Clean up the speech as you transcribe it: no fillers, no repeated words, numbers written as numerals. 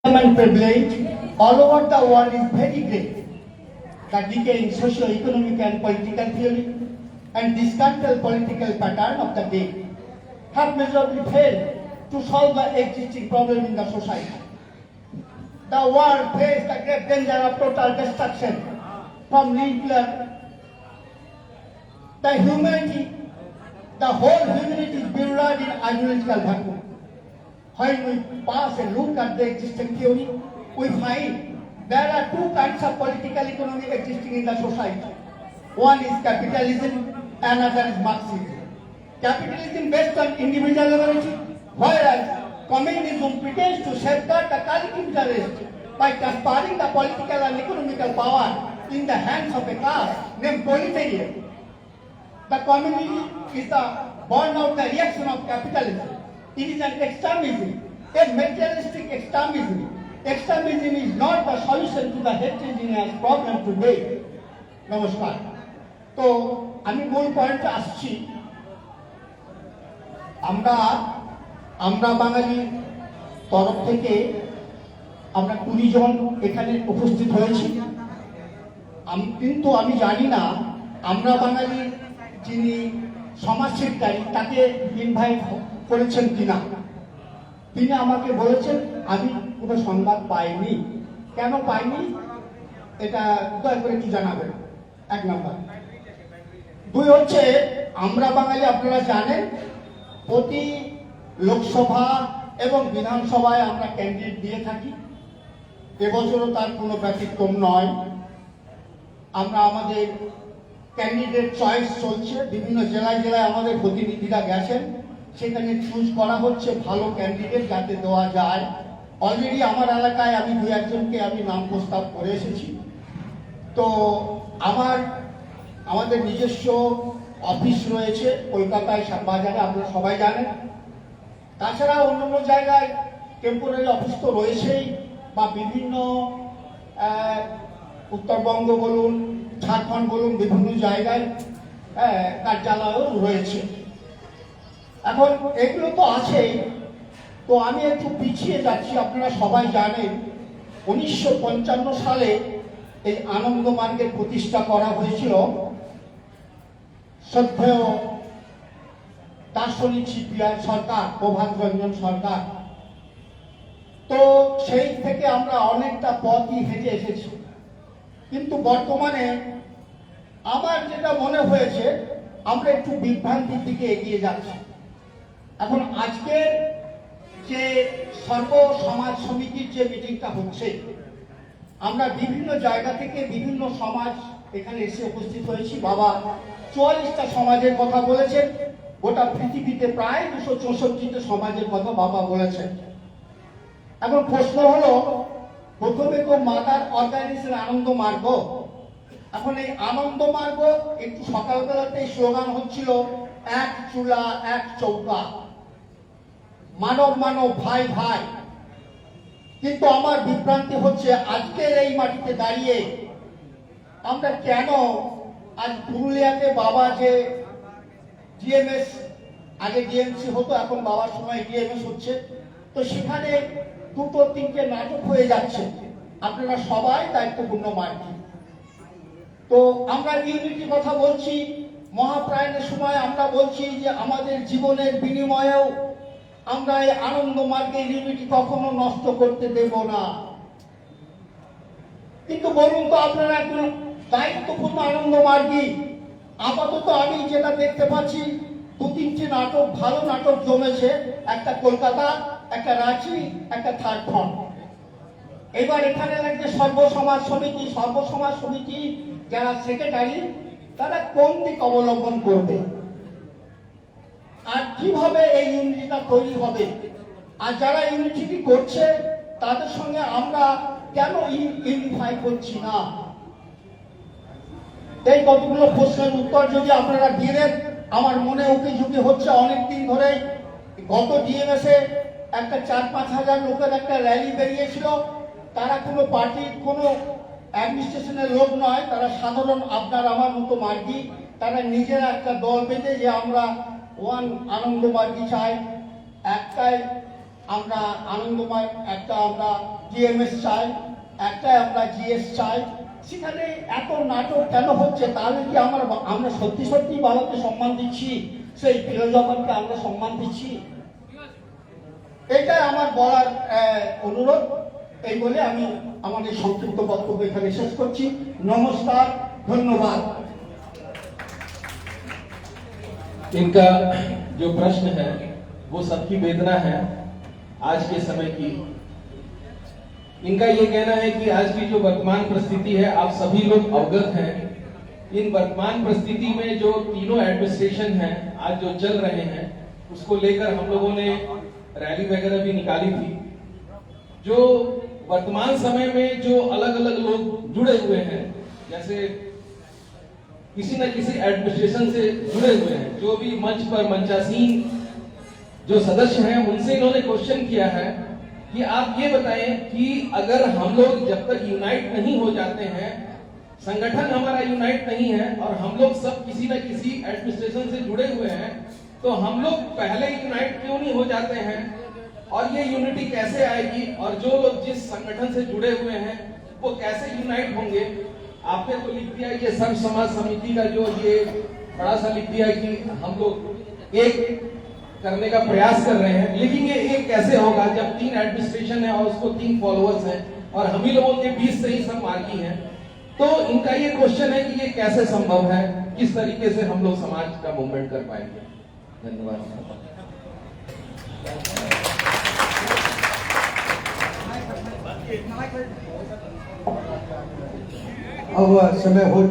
Human privilege all over the world is very great. The decaying socio-economic and political theory and disgruntled political pattern of the day have miserably failed to solve the existing problem in the society. The world faces the great danger of total destruction from nuclear. The whole humanity is buried in ideological vacuum. When we pass and look at the existing theory, we find there are two kinds of political economy existing in the society. One is capitalism, another is Marxism. Capitalism based on individual liberty, whereas communism pretends to safeguard the collective interest by transferring the political and economical power in the hands of a class named proletariat. The communism is the born out the reaction of capitalism. It is an extremism, a materialistic extremism. Extremism is not the solution to the heterogeneous problem today. নমস্কার। তো আমি মূল পয়েন্টে আসছি। আমরা বাঙালির তরফ থেকে আমরা 20 জন এখানে উপস্থিত হয়েছি। কিন্তু আমি জানি না আমরা বাঙালির যিনি সমাজ সেক্রেটারি তাকে ইনভাইট করেছেন কিনা। তিনি আমাকে বলেছেন আমি কোনো সংবাদ পাইনি। কেন পাইনি এটা দয়া করে কি জানাবেন, এক নম্বর। দুই হচ্ছে আমরা বাঙালি আপনারা জানেন প্রতি লোকসভা এবং বিধানসভায় আমরা ক্যান্ডিডেট দিয়ে থাকি। এবছরও তার কোনো ব্যতিক্রম নয়। আমরা আমাদের ক্যান্ডিডেট চয়েস চলছে, বিভিন্ন জেলায় জেলায় আমাদের প্রতিনিধিরা গেছেন, সেখানে চুজ করা হচ্ছে ভালো ক্যান্ডিডেট যাতে দেওয়া যায়। অলরেডি আমার এলাকায় আমি দু একজনকে আমি নাম প্রস্তাব করে এসেছি। তো আমাদের নিজস্ব অফিস রয়েছে কলকাতায় বাজারে, আপনারা সবাই জানেন। তাছাড়া অন্যান্য জায়গায় টেম্পোরারি অফিস তো রয়েছেই, বা বিভিন্ন উত্তরবঙ্গ বলুন, ঝাড়খণ্ড বলুন, বিভিন্ন জায়গায় কার্যালয়ও রয়েছে। এখন এগুলো তো আছেই। তো আমি একটু পিছিয়ে যাচ্ছি। আপনারা সবাই জানেন 1955 সালে এই আনন্দ মার্গের প্রতিষ্ঠা করা হয়েছিল শ্রদ্ধেয় দার্শনিক সিপিআই সরকার, প্রভাত রঞ্জন সরকার। তো সেই থেকে আমরা অনেকটা পথই হেঁটে এসেছি। কিন্তু বর্তমানে আমার যেটা মনে হয়েছে আমরা একটু বিভ্রান্তির দিকে এগিয়ে যাচ্ছি। এখন আজকের যে সর্ব সমাজ সমিতির যে মিটিংটা হচ্ছে, আমরা বিভিন্ন জায়গা থেকে বিভিন্ন সমাজ এখানে এসে উপস্থিত হয়েছি। বাবা 44টা সমাজের কথা বলেছেন। গোটা পৃথিবীতে প্রায় 264টা সমাজের কথা বাবা বলেছেন। এখন প্রশ্ন হলো, প্রথমে তো মাদার অর্গানাইজেশন আনন্দ মার্গ। এখন এই আনন্দ মার্গ একটু সকালবেলাতে স্লোগান হচ্ছিল এক চুলা এক চৌকা, মানব মানব ভাই ভাই। কিন্তু আমার বিভ্রান্তি হচ্ছে আজকের এই মাটিতে দাঁড়িয়ে আমরা কেন আজ পুরুলিয়াতে বাবা যে ডিএমএস, আগে ডিএমসি হতো, এখন বাবার সময় ডিএমএস হচ্ছে, তো সেখানে দুটো তিনটে নাটক হয়ে যাচ্ছে। আপনারা সবাই দায়িত্বপূর্ণ মার্গী। তো আমরা ইউনিটির কথা বলছি, মহাপ্রায়ণের সময় আমরা বলছি যে আমাদের জীবনের বিনিময়েও আমরা এই আনন্দ মার্গের ইউনিটি কখনো নষ্ট করতে দেব না। কিন্তু বলুন তো আপনারা একজন দায়িত্বপূর্ণ আনন্দ মার্গী। আপাতত আমি যেটা দেখতে পাচ্ছি 2-3টে নাটক, ভালো নাটক জমেছে, একটা কলকাতা, একটা রাঁচি, একটা ঝাড়খণ্ড। এবার এখানে লাগছে সর্বসমাজ সমিতি যারা সেক্রেটারি তারা কোন দিক অবলম্বন করবে আর কিভাবে এই ইউনিটিটা তৈরি হবে, আর যারা ইউনিটি করছে তাদের সঙ্গে আমরা কেন ইউনিফাই করছি না। এই কতগুলো প্রশ্নের উত্তর যদি আপনারা দিয়ে দেন, আমার মনে উকিঝুঁকি হচ্ছে অনেকদিন ধরে। গত ডিএমএসে একটা 4-5 হাজার লোকের একটা র্যালি বেরিয়েছিল। তারা কোনো পার্টির কোনো অ্যাডমিনিস্ট্রেশনের লোক নয়, তারা সাধারণ আপনার আমার মতো মার্গী। তারা নিজেরা একটা দল বেঁধে যে আমরা ওয়ান আনন্দ মার্গী চাই, একটাই আমরা আনন্দময় একটা আমরা ডিএমএস চাই, একটা আমরা জিএস চাই। সেখানে এত নাটক কেন হচ্ছে? তাহলে কি আমরা সত্যি সত্যি বাবাকে সম্মান দিচ্ছি? সেই ফিরোজাবাদকে আমরা সম্মান দিচ্ছি? এটাই আমার বলার অনুরোধ। এই বলে আমি আমার এই সংক্ষিপ্ত বক্তব্য এখানে শেষ করছি। নমস্কার, ধন্যবাদ। इनका जो प्रश्न है वो सबकी वेदना है आज के समय की। इनका ये कहना है कि आज की जो वर्तमान परिस्थिति है, आप सभी लोग अवगत हैं। इन वर्तमान परिस्थिति में जो तीनों एडमिनिस्ट्रेशन हैं आज जो चल रहे हैं, उसको लेकर हम लोगों ने रैली वगैरह भी निकाली थी। जो वर्तमान समय में जो अलग अलग लोग जुड़े हुए हैं, जैसे किसी न किसी एडमिनिस्ट्रेशन से जुड़े हुए हैं, जो भी मंच पर मंचासीन जो सदस्य हैं, उनसे इन्होंने क्वेश्चन किया है कि आप ये बताएं कि अगर हम लोग जब तक यूनाइट नहीं हो जाते हैं, संगठन हमारा यूनाइट नहीं है और हम लोग सब किसी न किसी एडमिनिस्ट्रेशन से जुड़े हुए हैं, तो हम लोग पहले यूनाइट क्यों नहीं हो जाते हैं और ये यूनिटी कैसे आएगी और जो लोग जिस संगठन से जुड़े हुए हैं वो कैसे यूनाइट होंगे? आपने तो लिख दिया ये सर्व समाज समिति का जो ये बड़ा सा लिख दिया कि हम लोग एक करने का प्रयास कर रहे हैं, लेकिन ये एक कैसे होगा जब 3 एडमिनिस्ट्रेशन है और उसको 3 फॉलोअर्स हैं और हम ही लोगों के बीच से ही सब मार्गी हैं। तो इनका ये क्वेश्चन है कि ये कैसे संभव है, किस तरीके से हम लोग समाज का मूवमेंट कर पाएंगे। धन्यवाद। अब समय हो